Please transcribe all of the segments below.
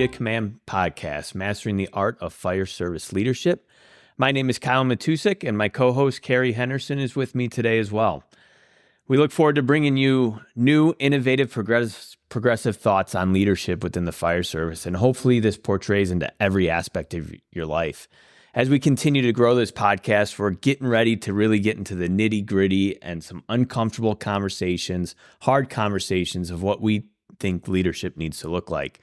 Chain of Command podcast, Mastering the Art of Fire Service Leadership. My name is Kyle Matusik, and my co-host Carrie Henderson is with me today as well. We look forward to bringing you new, innovative, progressive thoughts on leadership within the fire service, and hopefully this portrays into every aspect of your life. As we continue to grow this podcast, we're getting ready to really get into the nitty-gritty and some uncomfortable conversations, hard conversations of what we think leadership needs to look like.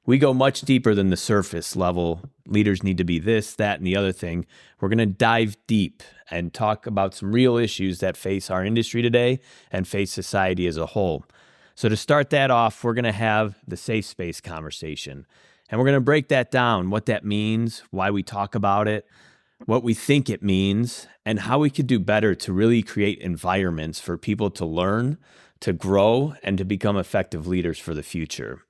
We go much deeper than the surface level. Leaders need to be this, that, and the other thing. We're going to dive deep and talk about some real issues that face our industry today and face society as a whole. So to start that off, we're going to have the safe space conversation. And we're going to break that down, what that means, why we talk about it, what we think it means, and how we could do better to really create environments for people to learn, to grow, and to become effective leaders for the future.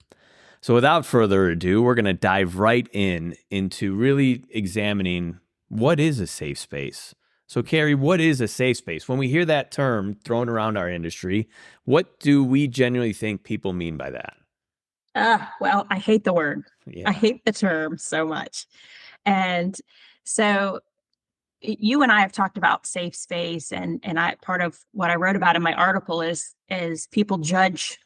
So without further ado, we're going to dive right into really examining what is a safe space. So Carrie, what is a safe space? When we hear that term thrown around our industry, what do we genuinely think people mean by that? Well, I hate the word. Yeah. I hate the term so much. And so you and I have talked about safe space, and part of what I wrote about in my article is people judge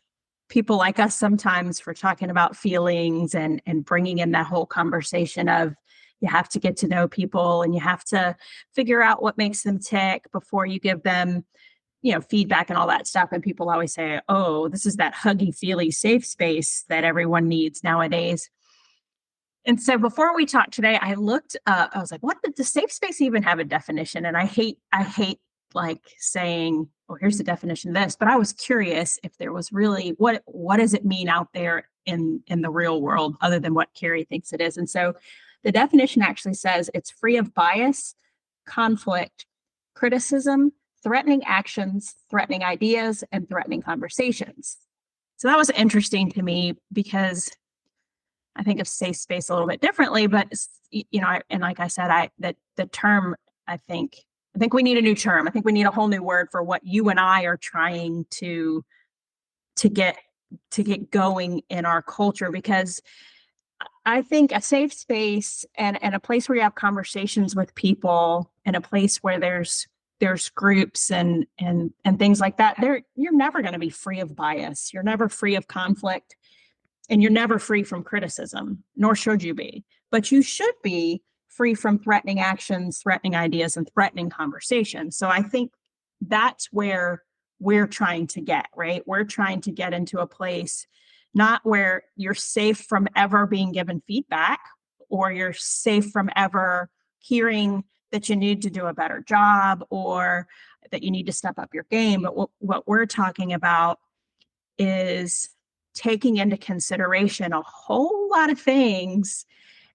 people like us sometimes for talking about feelings and bringing in that whole conversation of you have to get to know people and you have to figure out what makes them tick before you give them, feedback and all that stuff. And people always say, oh, this is that huggy feely safe space that everyone needs nowadays. And so before we talked today, I looked up, I was like, what does safe space even have a definition? And I hate like saying, oh, here's the definition of this, but I was curious if there was really, what does it mean out there in the real world other than what Carrie thinks it is? And so the definition actually says it's free of bias, conflict, criticism, threatening actions, threatening ideas, and threatening conversations. So that was interesting to me because I think of safe space a little bit differently, but and like I said, the term, I think we need a new term. I think we need a whole new word for what you and I are trying to get going in our culture, because I think a safe space and a place where you have conversations with people, and a place where there's groups and things like that, you're never going to be free of bias. You're never free of conflict. And you're never free from criticism, nor should you be. But you should be free from threatening actions, threatening ideas, and threatening conversations. So I think that's where we're trying to get, right? We're trying to get into a place not where you're safe from ever being given feedback, or you're safe from ever hearing that you need to do a better job or that you need to step up your game. But what we're talking about is taking into consideration a whole lot of things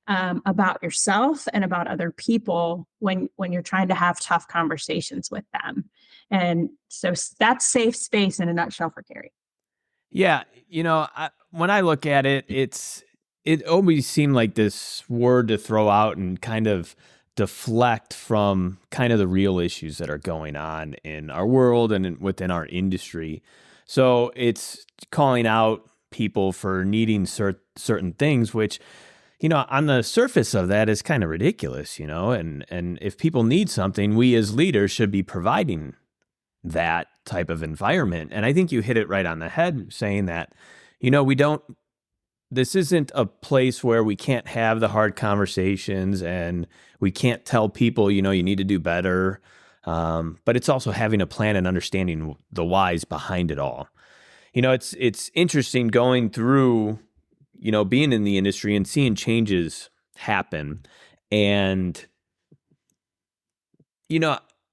about yourself and about other people when you're trying to have tough conversations with them. And so that's safe space in a nutshell for Carrie. Yeah, when I look at it, it always seemed like this word to throw out and kind of deflect from kind of the real issues that are going on in our world and within our industry. So it's calling out people for needing certain things, which, on the surface of that is kind of ridiculous, and if people need something, we as leaders should be providing that type of environment. And I think you hit it right on the head saying that, this isn't a place where we can't have the hard conversations and we can't tell people, you need to do better. But it's also having a plan and understanding the whys behind it all. It's interesting going through, being in the industry and seeing changes happen. And,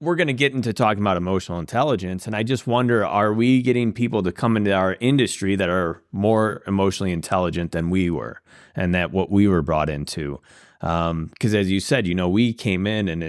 we're going to get into talking about emotional intelligence. And I just wonder, are we getting people to come into our industry that are more emotionally intelligent than we were and that what we were brought into? Because as you said, we came in and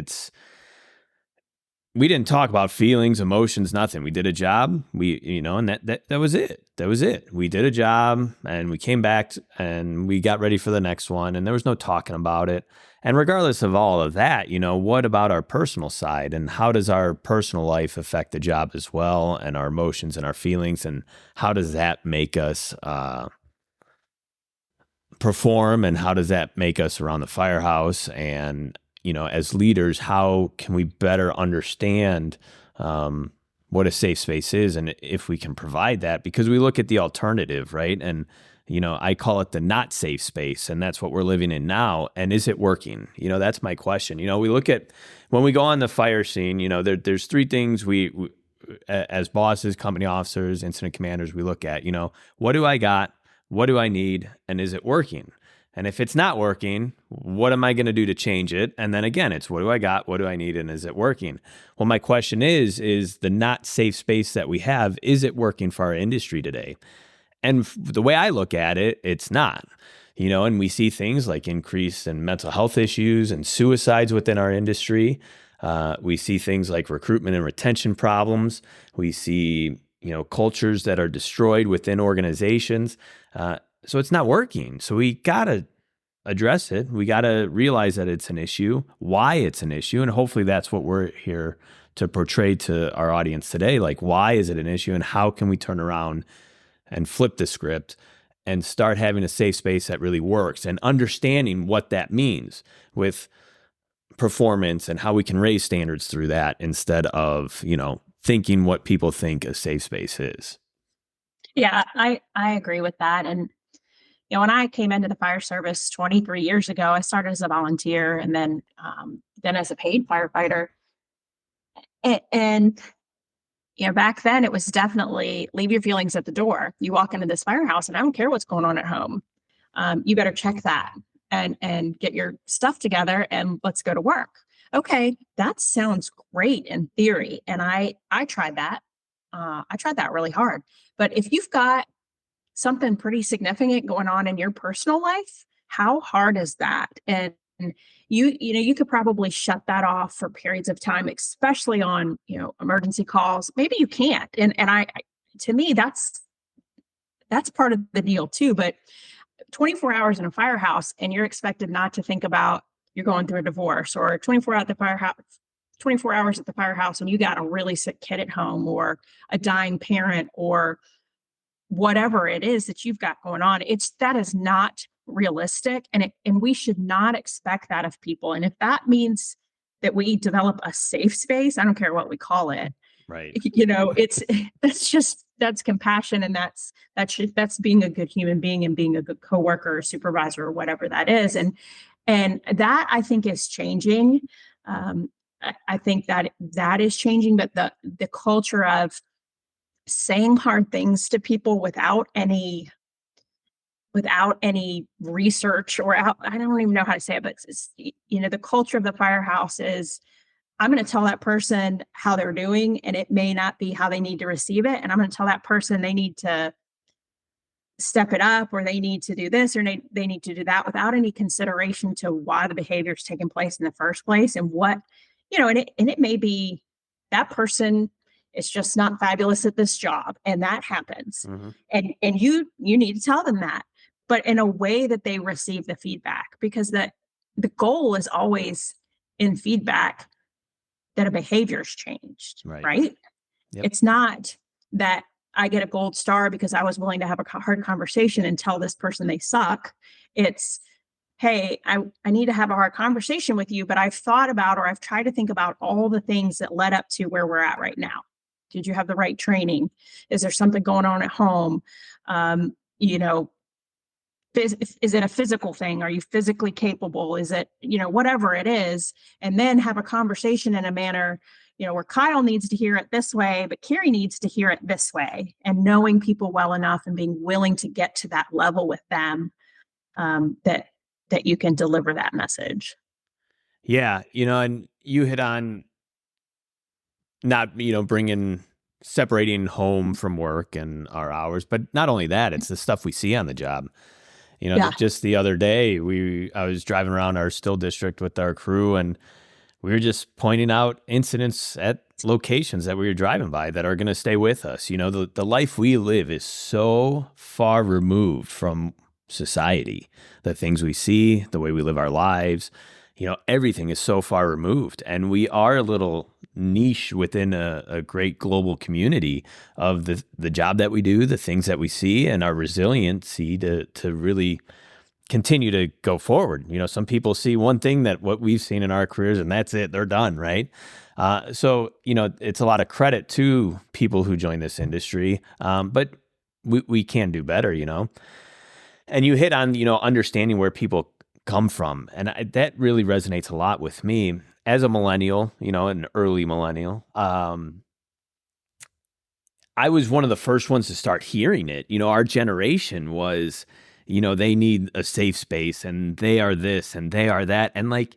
we didn't talk about feelings, emotions, nothing. We did a job. And that was it. That was it. We did a job and we came back and we got ready for the next one. And there was no talking about it. And regardless of all of that, what about our personal side, and how does our personal life affect the job as well, and our emotions and our feelings, and how does that make us perform, and how does that make us around the firehouse? And, as leaders, how can we better understand what a safe space is, and if we can provide that? Because we look at the alternative, right? And, I call it the not safe space, and that's what we're living in now. And is it working? That's my question. We look at, when we go on the fire scene, there's three things we as bosses, company officers, incident commanders, we look at, what do I got? What do I need? And is it working? And if it's not working, what am I going to do to change it? And then again, it's what do I got? What do I need? And is it working? Well, my question is the not safe space that we have, is it working for our industry today? And the way I look at it, it's not. And we see things like increase in mental health issues and suicides within our industry. We see things like recruitment and retention problems. We see, cultures that are destroyed within organizations. So it's not working. So we got to address it. We got to realize that it's an issue, why it's an issue. And hopefully that's what we're here to portray to our audience today. Like, why is it an issue, and how can we turn around and flip the script and start having a safe space that really works, and understanding what that means with performance and how we can raise standards through that, instead of, thinking what people think a safe space is. Yeah, I agree with that. And when I came into the fire service 23 years ago, I started as a volunteer, and then as a paid firefighter. And back then it was definitely leave your feelings at the door. You walk into this firehouse, and I don't care what's going on at home. You better check that and get your stuff together, and let's go to work. Okay, that sounds great in theory, and I tried that. I tried that really hard. But if you've got something pretty significant going on in your personal life, how hard is that? And you could probably shut that off for periods of time, especially on, emergency calls. Maybe you can't. And to me, that's part of the deal too. But 24 hours in a firehouse, and you're expected not to think about you're going through a divorce, or 24 hours at the firehouse and you got a really sick kid at home, or a dying parent, or whatever it is that you've got going on. That is not realistic, and we should not expect that of people. And if that means that we develop a safe space, I don't care what we call it. Right. That's compassion, and that's being a good human being, and being a good coworker or supervisor, or whatever that is. And that, I think, is changing. I think that is changing, but the culture of saying hard things to people without any research, or I don't even know how to say it, but it's, the culture of the firehouse is, I'm going to tell that person how they're doing, and it may not be how they need to receive it. And I'm going to tell that person they need to step it up, or they need to do this, or they need to do that, without any consideration to why the behavior is taking place in the first place, and what, and it may be that person is just not fabulous at this job, and that happens. Mm-hmm. And you need to tell them that, but in a way that they receive the feedback, because the goal is always in feedback that a behavior's changed, right? Yep. It's not that I get a gold star because I was willing to have a hard conversation and tell this person they suck. It's, hey, I need to have a hard conversation with you, but I've thought about, or I've tried to think about all the things that led up to where we're at right now. Did you have the right training? Is there something going on at home? Is it a physical thing? Are you physically capable? Is it, whatever it is, and then have a conversation in a manner, where Kyle needs to hear it this way, but Carrie needs to hear it this way, and knowing people well enough and being willing to get to that level with them, that you can deliver that message. Yeah. And you hit on not, separating home from work and our hours, but not only that, it's the stuff we see on the job. Just the other day, I was driving around our still district with our crew, and we were just pointing out incidents at locations that we were driving by that are going to stay with us. The life we live is so far removed from society. The things we see, the way we live our lives, everything is so far removed. And we are a little niche within a great global community of the job that we do, the things that we see, and our resiliency to really continue to go forward. Some people see one thing, that what we've seen in our careers, and that's it, they're done, right? So it's a lot of credit to people who join this industry, but we can do better. And you hit on understanding where people come from, and that really resonates a lot with me as a millennial, an early millennial. I was one of the first ones to start hearing it. Our generation was, they need a safe space, and they are this and they are that. And like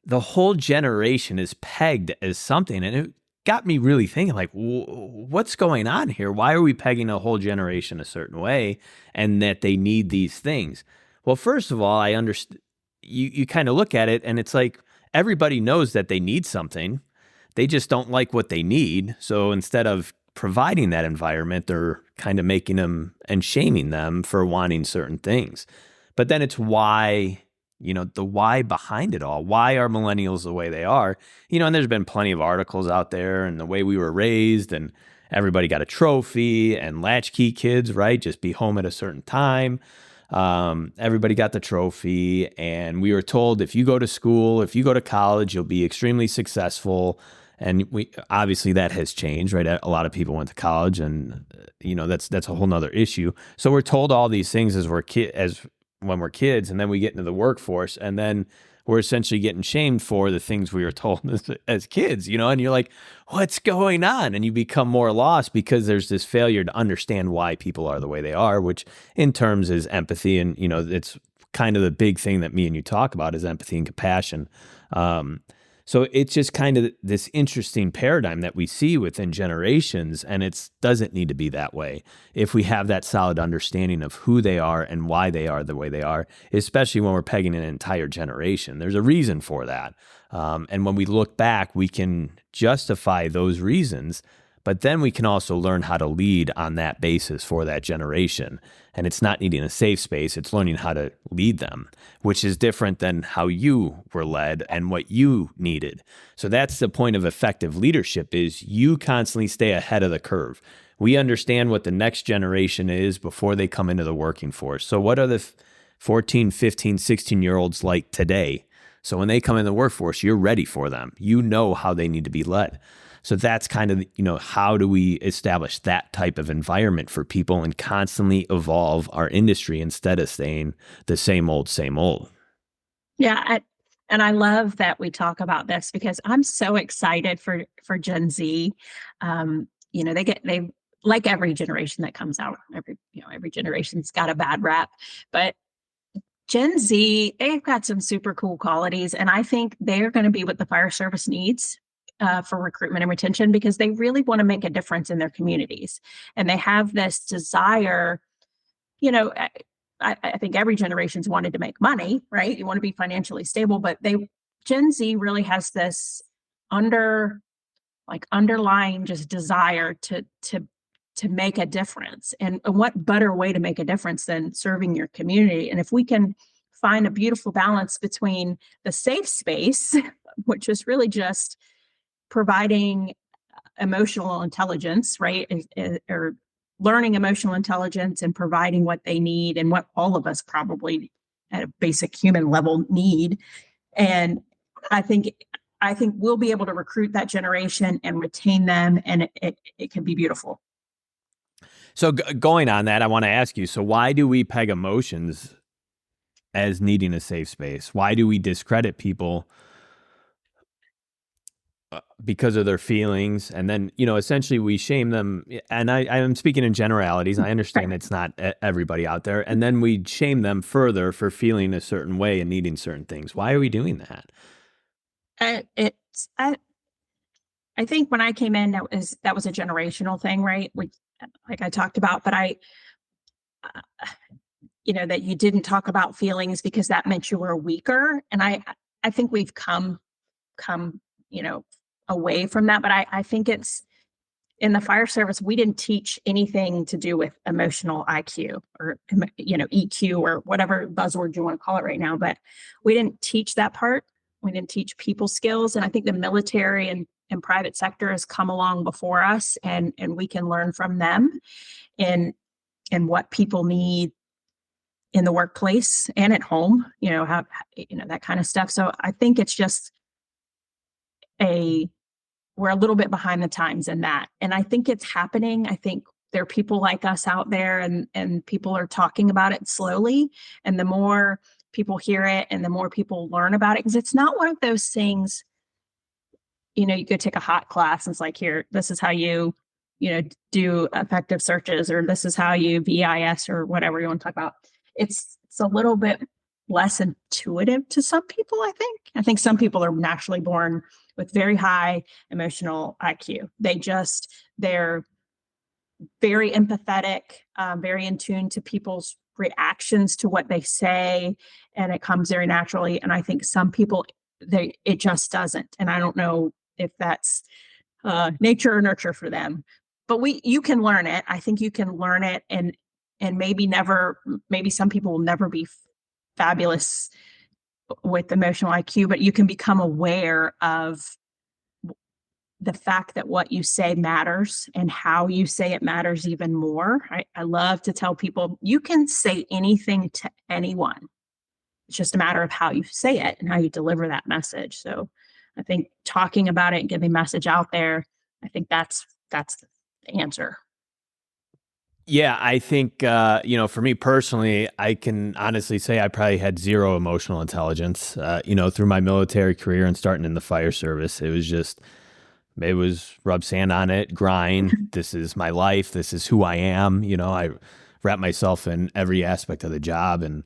the whole generation is pegged as something. And it got me really thinking, like, what's going on here? Why are we pegging a whole generation a certain way, and that they need these things? Well, first of all, I understand. You kind of look at it, and it's like everybody knows that they need something. They just don't like what they need. So instead of providing that environment, they're kind of making them and shaming them for wanting certain things. But then it's why, the why behind it all. Why are millennials the way they are? And there's been plenty of articles out there, and the way we were raised, and everybody got a trophy, and latchkey kids, right? Just be home at a certain time. Everybody got the trophy, and we were told if you go to school, if you go to college, you'll be extremely successful. And obviously that has changed, right? A lot of people went to college, and that's a whole nother issue. So we're told all these things as when we're kids, and then we get into the workforce, and then we're essentially getting shamed for the things we were told as kids, and you're like, what's going on? And you become more lost because there's this failure to understand why people are the way they are, which in terms is empathy. And, it's kind of the big thing that me and you talk about is empathy and compassion. So it's just kind of this interesting paradigm that we see within generations, and it doesn't need to be that way if we have that solid understanding of who they are and why they are the way they are, especially when we're pegging an entire generation. There's a reason for that. And when we look back, we can justify those reasons, but then we can also learn how to lead on that basis for that generation. And it's not needing a safe space, it's learning how to lead them, which is different than how you were led and what you needed. So that's the point of effective leadership, is you constantly stay ahead of the curve. We understand what the next generation is before they come into the working force. So what are the 14, 15, 16-year-olds like today? So when they come in the workforce, you're ready for them. You know how they need to be led. So that's kind of, how do we establish that type of environment for people and constantly evolve our industry instead of staying the same old, same old? Yeah. And I love that we talk about this because I'm so excited for Gen Z. They like every generation that comes out, every generation's got a bad rap, but Gen Z, they've got some super cool qualities. And I think they're going to be what the fire service needs for recruitment and retention, because they really want to make a difference in their communities. And they have this desire, you know, I think every generation's wanted to make money, right? You want to be financially stable, but Gen Z really has this underlying just desire to make a difference. And what better way to make a difference than serving your community? And if we can find a beautiful balance between the safe space, which is really just providing emotional intelligence, right? Or learning emotional intelligence and providing what they need and what all of us probably at a basic human level need. And I think we'll be able to recruit that generation and retain them, and it can be beautiful. So going on that, I want to ask you, so why do we peg emotions as needing a safe space? Why do we discredit people because of their feelings? And then, essentially we shame them. And I'm speaking in generalities. I understand it's not everybody out there. And then we shame them further for feeling a certain way and needing certain things. Why are we doing that? I think when I came in, that was a generational thing, right? Like I talked about, but uh, that you didn't talk about feelings because that meant you were weaker. And I think we've come, away from that. But I think it's in the fire service, we didn't teach anything to do with emotional IQ or, EQ or whatever buzzword you want to call it right now. But we didn't teach that part. We didn't teach people skills. And I think the military and private sector has come along before us, and we can learn from them and what people need in the workplace and at home, that kind of stuff. So I think it's just a we're a little bit behind the times in that. And I think it's happening. I think there are people like us out there, and people are talking about it slowly. And the more people hear it and the more people learn about it, because it's not one of those things, you could take a hot class and it's like, here, this is how do effective searches, or this is how you VIS or whatever you want to talk about. It's a little bit less intuitive to some people, I think. I think some people are naturally born with very high emotional IQ. They're very empathetic, very in tune to people's reactions to what they say, and it comes very naturally. And I think some people, it just doesn't. And I don't know if that's nature or nurture for them. But you can learn it. I think you can learn it, and maybe some people will never be fabulous with emotional IQ, but you can become aware of the fact that what you say matters and how you say it matters even more. I love to tell people you can say anything to anyone. It's just a matter of how you say it and how you deliver that message. So I think talking about it, getting the message out there, I think that's the answer. Yeah, I think, for me personally, I can honestly say I probably had zero emotional intelligence, through my military career and starting in the fire service. It was rub sand on it, grind. This is my life. This is who I am. I wrap myself in every aspect of the job. And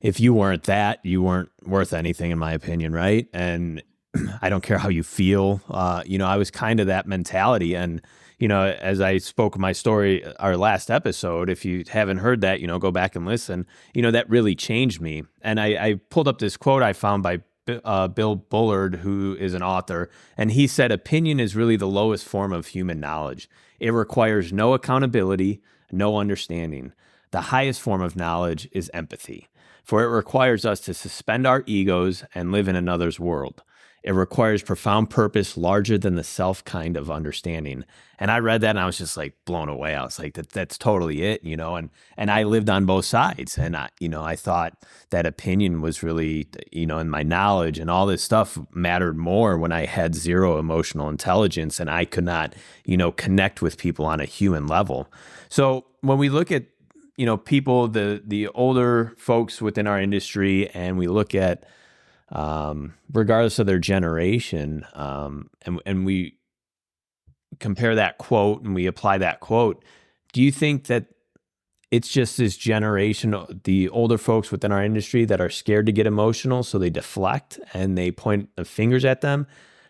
if you weren't that, you weren't worth anything, in my opinion, right? And I don't care how you feel. I was kind of that mentality. And, as I spoke my story, our last episode, if you haven't heard that, go back and listen, that really changed me. And I pulled up this quote I found by Bill Bullard, who is an author, and he said, opinion is really the lowest form of human knowledge. It requires no accountability, no understanding. The highest form of knowledge is empathy, for it requires us to suspend our egos and live in another's world. It requires profound purpose larger than the self kind of understanding. And I read that and I was just like blown away. I was like, that's totally it, and I lived on both sides. And I thought that opinion was really, and my knowledge and all this stuff mattered more when I had zero emotional intelligence and I could not, connect with people on a human level. So when we look at, people, the older folks within our industry, and we look at, regardless of their generation, and we compare that quote and we apply that quote, do you think that it's just this generation, the older folks within our industry, that are scared to get emotional, so they deflect and they point the fingers at them?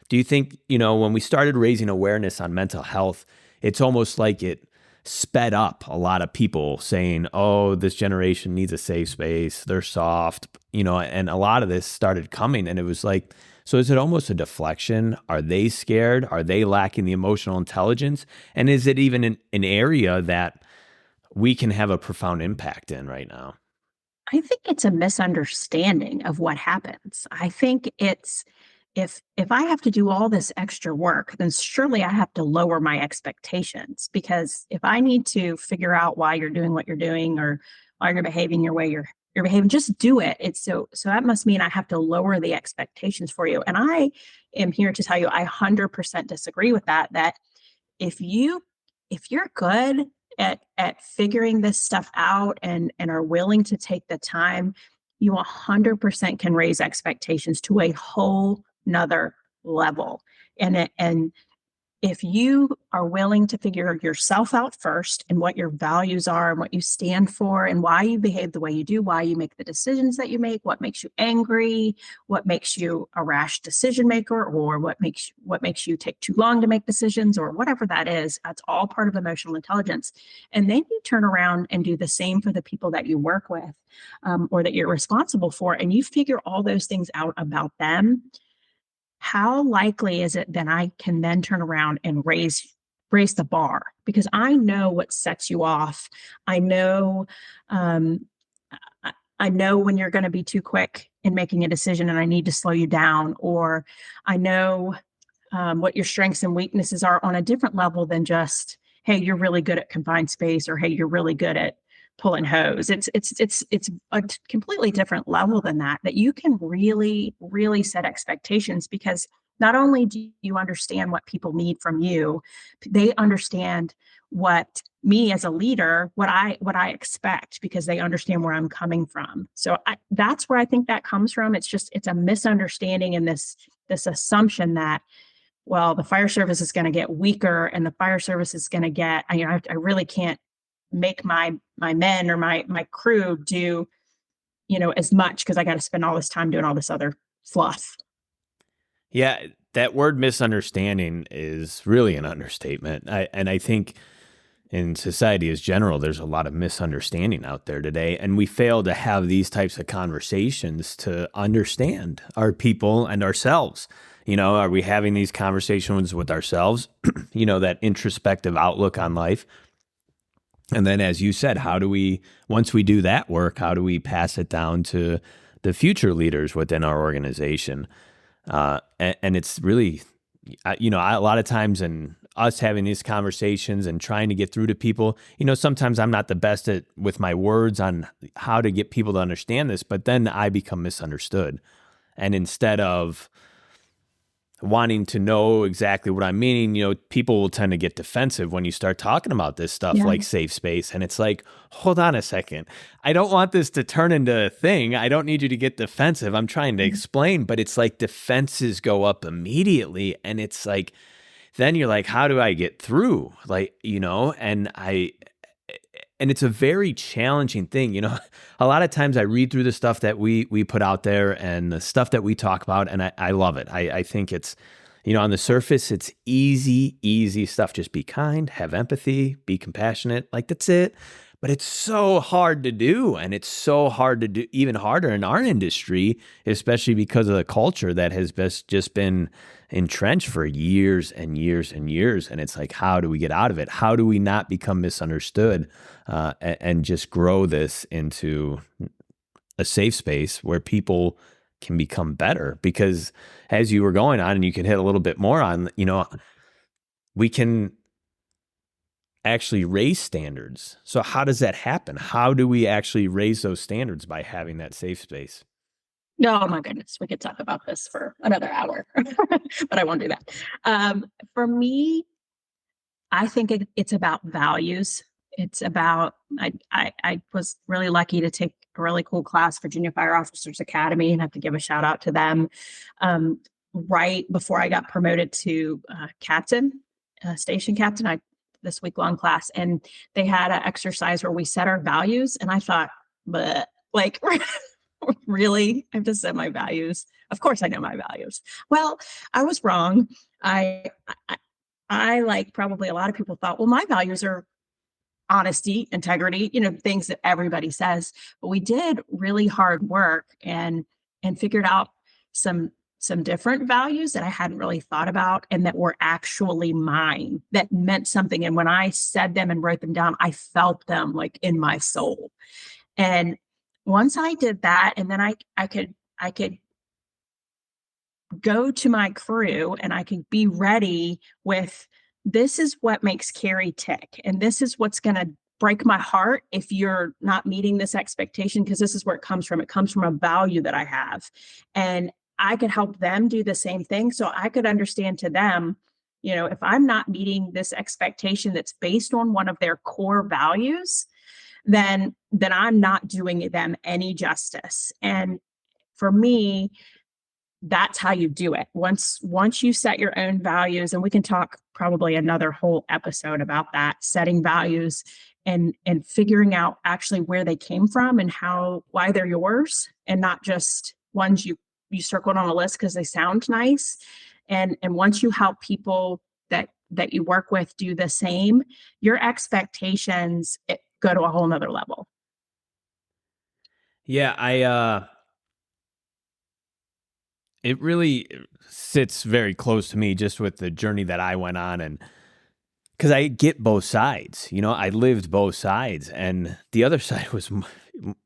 Do you think, when we started raising awareness on mental health, it's almost like it sped up a lot of people saying, oh, this generation needs a safe space, they're soft, and a lot of this started coming, and it was like, so is it almost a deflection? Are they scared? Are they lacking the emotional intelligence? And is it even an area that we can have a profound impact in right now? I think it's a misunderstanding of what happens. I think it's if I have to do all this extra work, then surely I have to lower my expectations, because if I need to figure out why you're doing what you're doing, or why you're behaving your way you're behaving, just do it. It's so that must mean I have to lower the expectations for you. And I am here to tell you I 100% disagree with that. That if you're good at figuring this stuff out, and are willing to take the time, you 100% can raise expectations to a whole nother level. And if you are willing to figure yourself out first, and what your values are and what you stand for and why you behave the way you do, why you make the decisions that you make, what makes you angry, what makes you a rash decision maker, or what makes you take too long to make decisions, or whatever that is, that's all part of emotional intelligence. And then you turn around and do the same for the people that you work with, or that you're responsible for, and you figure all those things out about them. How likely is it that I can then turn around and raise the bar, because I know what sets you off. I know, um, I know when you're going to be too quick in making a decision and I need to slow you down, or I know, what your strengths and weaknesses are on a different level than just, hey, you're really good at confined space, or hey, you're really good at pulling hose. It's a completely different level than that, that you can really, really set expectations, because not only do you understand what people need from you, they understand what me as a leader, what I expect, because they understand where I'm coming from. So that's where I think that comes from. It's a misunderstanding, and this assumption that, well, the fire service is going to get weaker, and the fire service is going to get, I really can't make my men or my crew do, as much, because I got to spend all this time doing all this other fluff. Yeah, that word misunderstanding is really an understatement. I think in society as general, there's a lot of misunderstanding out there today, and we fail to have these types of conversations to understand our people and ourselves. Are we having these conversations with ourselves? That introspective outlook on life. And then, as you said, once we do that work, how do we pass it down to the future leaders within our organization? And it's really, a lot of times in us having these conversations and trying to get through to people, sometimes I'm not the best with my words on how to get people to understand this, but then I become misunderstood. And instead of wanting to know exactly what I'm meaning, people will tend to get defensive when you start talking about this stuff, Yeah. like safe space. And it's like, hold on a second. I don't want this to turn into a thing. I don't need you to get defensive. I'm trying to explain, but it's like defenses go up immediately. And it's like, then you're like, how do I get through? And it's a very challenging thing. A lot of times I read through the stuff that we put out there and the stuff that we talk about, and I love it. I think it's, on the surface, it's easy stuff. Just be kind, have empathy, be compassionate. Like, that's it. But it's so hard to do. And it's so hard to do, even harder in our industry, especially because of the culture that has just been entrenched for years and years and years. And it's like, how do we get out of it? How do we not become misunderstood and just grow this into a safe space where people can become better? Because as you were going on, and you can hit a little bit more on, we can actually raise standards. So how does that happen? How do we actually raise those standards? By having that safe space. Oh my goodness, we could talk about this for another hour, but I won't do that. For me, I think it's about values. It's about, I was really lucky to take a really cool class, Virginia Fire Officers Academy, and I have to give a shout out to them. Right before I got promoted to station captain, this week long class, and they had an exercise where we set our values, and I thought, but like, really, I have to set my values? Of course I know my values. Well, I was wrong. I like probably a lot of people thought, well, my values are honesty, integrity, things that everybody says. But we did really hard work and figured out some different values that I hadn't really thought about, and that were actually mine, that meant something. And when I said them and wrote them down, I felt them like in my soul. And once I did that, and then I could go to my crew, and I could be ready with, this is what makes Carrie tick, and this is what's going to break my heart if you're not meeting this expectation, because this is where it comes from. It comes from a value that I have, and I could help them do the same thing. So I could understand to them, if I'm not meeting this expectation that's based on one of their core values, then I'm not doing them any justice. And for me, that's how you do it. Once you set your own values, and we can talk probably another whole episode about that, setting values and figuring out actually where they came from and why they're yours, and not just ones you circled on a list because they sound nice. And once you help people that you work with do the same, your expectations go to a whole nother level. Yeah, it really sits very close to me, just with the journey that I went on, and because I get both sides, I lived both sides, and the other side was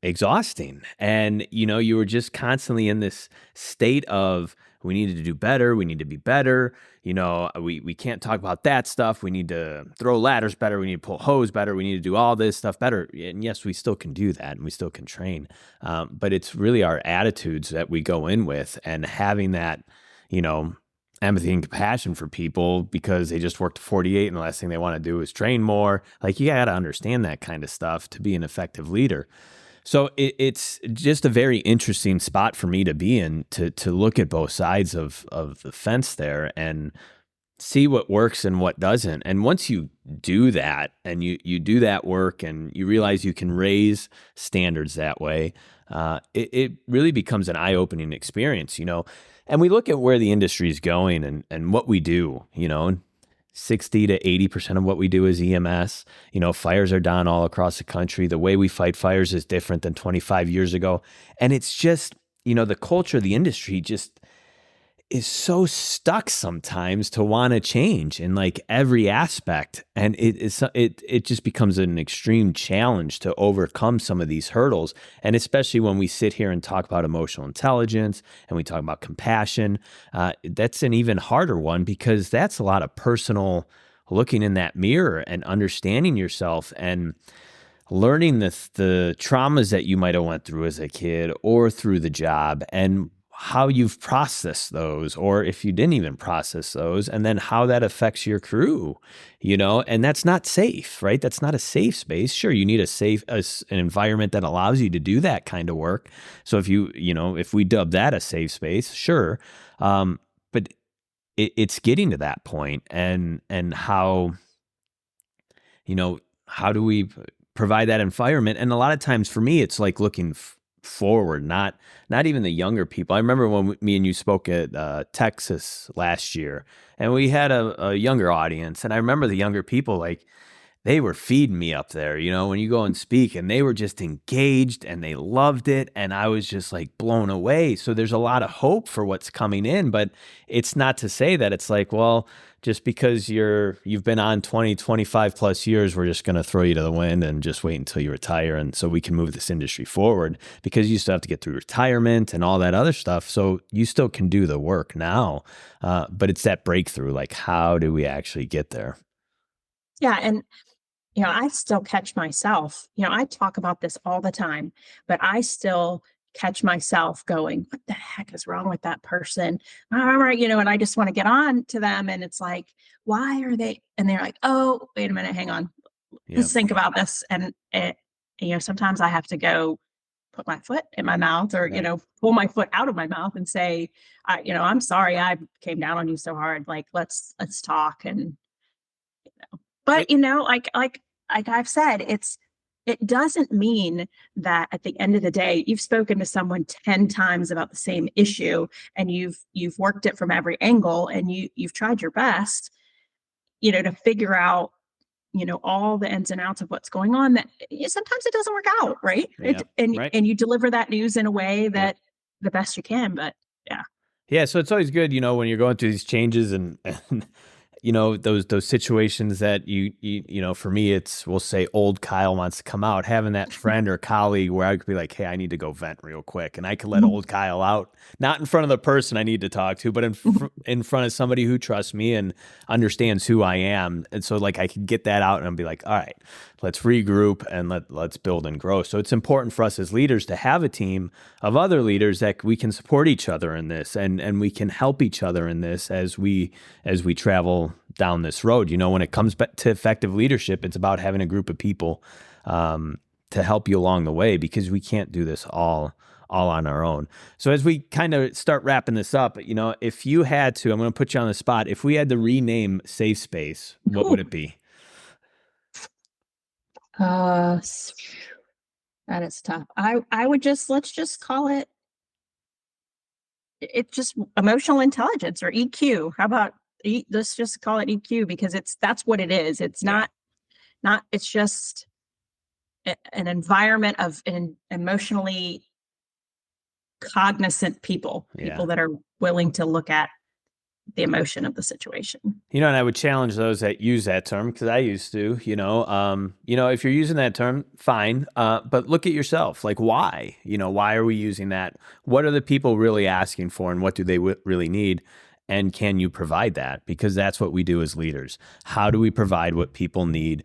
exhausting. And, you were just constantly in this state of, we needed to do better. We need to be better. We can't talk about that stuff. We need to throw ladders better. We need to pull hose better. We need to do all this stuff better. And yes, we still can do that and we still can train. But it's really our attitudes that we go in with, and having that, empathy and compassion for people because they just worked 48 and the last thing they want to do is train more. Like, you got to understand that kind of stuff to be an effective leader. So it's just a very interesting spot for me to be in, to look at both sides of the fence there and see what works and what doesn't. And once you do that and you do that work and you realize you can raise standards that way, it really becomes an eye-opening experience, And we look at where the industry is going and what we do, 60 to 80% of what we do is EMS. Fires are down all across the country. The way we fight fires is different than 25 years ago. And it's just, the culture of the industry just is so stuck sometimes to want to change in like every aspect. And it just becomes an extreme challenge to overcome some of these hurdles. And especially when we sit here and talk about emotional intelligence and we talk about compassion, that's an even harder one, because that's a lot of personal looking in that mirror and understanding yourself and learning the traumas that you might have went through as a kid or through the job, and how you've processed those, or if you didn't even process those, and then how that affects your crew, and that's not safe, right? That's not a safe space. Sure, you need an environment that allows you to do that kind of work. So if we dub that a safe space, sure. But it's getting to that point, and how, how do we provide that environment? And a lot of times for me, it's like looking forward, not even the younger people. I remember when me and you spoke at Texas last year, and we had a younger audience, and I remember the younger people, like, they were feeding me up there, when you go and speak, and they were just engaged and they loved it. And I was just like blown away. So there's a lot of hope for what's coming in, but it's not to say that it's like, well, just because you've been on 20, 25 plus years, we're just going to throw you to the wind and just wait until you retire. And so we can move this industry forward, because you still have to get through retirement and all that other stuff. So you still can do the work now. But it's that breakthrough, like, how do we actually get there? Yeah. And I still catch myself, I talk about this all the time, but I still catch myself going, what the heck is wrong with that person? All right, and I just want to get on to them. And it's like, why are they? And they're like, oh, wait a minute, hang on. Yeah. Let's think about this. And sometimes I have to go put my foot in my mouth, or, Right. pull my foot out of my mouth and say, I'm sorry, I came down on you so hard. Like, let's talk. And but, It, like I've said, it doesn't mean that at the end of the day, you've spoken to someone 10 times about the same issue, and you've worked it from every angle, and you've tried your best, to figure out, all the ins and outs of what's going on, that sometimes it doesn't work out, right? yeah. And Right. you deliver that news in a way Yep. that the best you can, but yeah. Yeah, so it's always good, when you're going through these changes and those situations that for me, it's, we'll say old Kyle wants to come out, having that friend or colleague where I could be like, hey, I need to go vent real quick, and I could let old Kyle out, not in front of the person I need to talk to, but in front of somebody who trusts me and understands who I am. And so, like, I could get that out and I'll be like, all right, let's regroup and let's build and grow. So it's important for us as leaders to have a team of other leaders that we can support each other in this, and we can help each other in this as we travel down this road. When it comes back to effective leadership, it's about having a group of people to help you along the way, because we can't do this all on our own. So as we kind of start wrapping this up, if you had to, I'm going to put you on the spot. If we had to rename Safe Space, what would it be? Uh, that is tough. I would let's just call it's just emotional intelligence, or EQ. How about let's just call it EQ, because that's what it is. It's Yeah. not it's just an environment of emotionally cognizant people, Yeah. that are willing to look at the emotion of the situation. And I would challenge those that use that term, because I used to, if you're using that term, fine. But look at yourself. Like, why? Why are we using that? What are the people really asking for, and what do they really need? And can you provide that? Because that's what we do as leaders. How do we provide what people need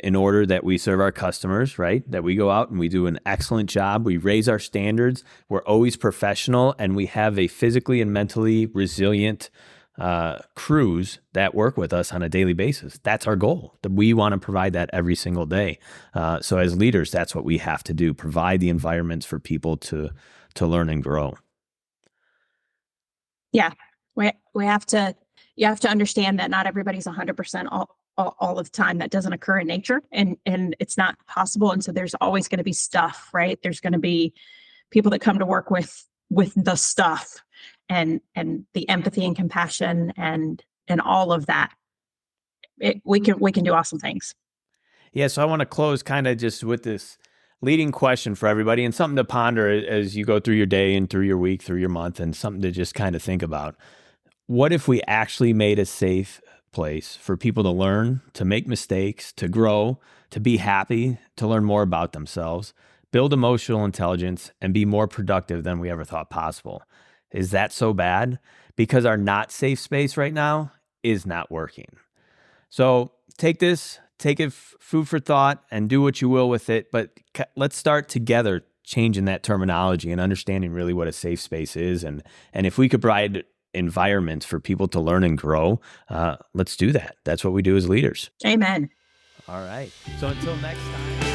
in order that we serve our customers, right? That we go out and we do an excellent job. We raise our standards. We're always professional, and we have a physically and mentally resilient crews that work with us on a daily basis. That's our goal. We want to provide that every single day. So as leaders, that's what we have to do: provide the environments for people to learn and grow. Yeah, we have to. You have to understand that not everybody's 100% all of the time. That doesn't occur in nature, and it's not possible. And so there's always going to be stuff, right? There's going to be people that come to work with the stuff, and the empathy and compassion and all of that. We can do awesome things. Yeah, so I want to close kind of just with this leading question for everybody, and something to ponder as you go through your day and through your week, through your month, and something to just kind of think about. What if we actually made a safe place for people to learn, to make mistakes, to grow, to be happy, to learn more about themselves, build emotional intelligence, and be more productive than we ever thought possible? Is that so bad? Because our not safe space right now is not working. So take this, take it food for thought, and do what you will with it. But let's start together changing that terminology and understanding really what a safe space is. And if we could provide environments for people to learn and grow, let's do that. That's what we do as leaders. Amen. All right. So until next time.